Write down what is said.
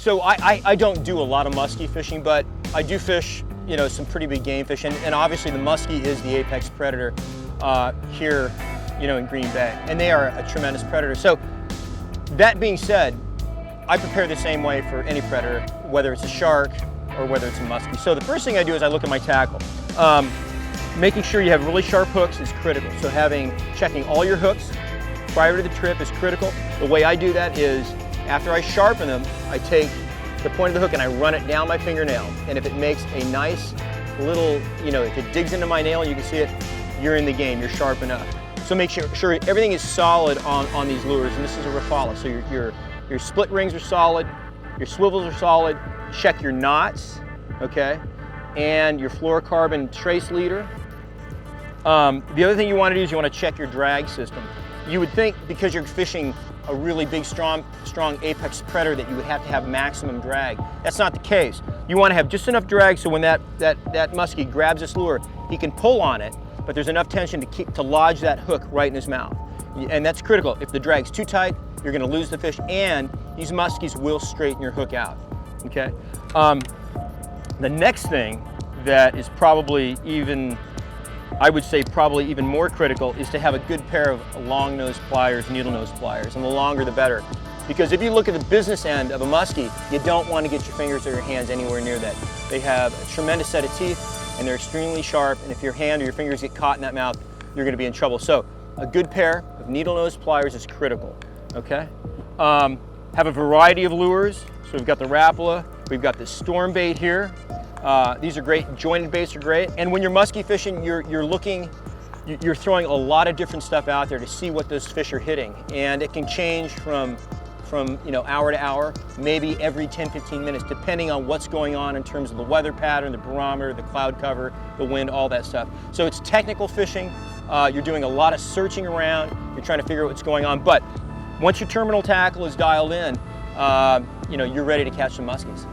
So I don't do a lot of muskie fishing, but I do fish, you know, some pretty big game fish, and obviously the muskie is the apex predator here, you know, in Green Bay, and they are a tremendous predator. So that being said, I prepare the same way for any predator, whether it's a shark or whether it's a muskie. So the first thing I do is I look at my tackle. Making sure you have really sharp hooks is critical. So checking all your hooks prior to the trip is critical. The way I do that is after I sharpen them, I take the point of the hook and I run it down my fingernail. And if it makes a nice little, you know, if it digs into my nail and you can see it, you're in the game, you're sharp enough. So make sure everything is solid on these lures, and this is a Rapala. So your split rings are solid, your swivels are solid, check your knots, okay? And your fluorocarbon trace leader. The other thing you want to do is you want to check your drag system. You would think because you're fishing a really big, strong apex predator that you would have to have maximum drag. That's not the case. You want to have just enough drag so when that muskie grabs this lure, he can pull on it, but there's enough tension to lodge that hook right in his mouth. And that's critical. If the drag's too tight, you're going to lose the fish, and these muskies will straighten your hook out, okay? The next thing that is probably even, I would say probably even more critical, is to have a good pair of long nose pliers, needle nose pliers, and the longer the better. Because if you look at the business end of a muskie, you don't want to get your fingers or your hands anywhere near that. They have a tremendous set of teeth, and they're extremely sharp, and if your hand or your fingers get caught in that mouth, you're going to be in trouble. So a good pair of needle nose pliers is critical, okay? Have a variety of lures. So we've got the Rapala, we've got the storm bait here. These are great, jointed baits are great. And when you're muskie fishing, you're throwing a lot of different stuff out there to see what those fish are hitting. And it can change from you know, hour to hour, maybe every 10, 15 minutes, depending on what's going on in terms of the weather pattern, the barometer, the cloud cover, the wind, all that stuff. So it's technical fishing. You're doing a lot of searching around. You're trying to figure out what's going on. But once your terminal tackle is dialed in, you know, you're ready to catch some muskies.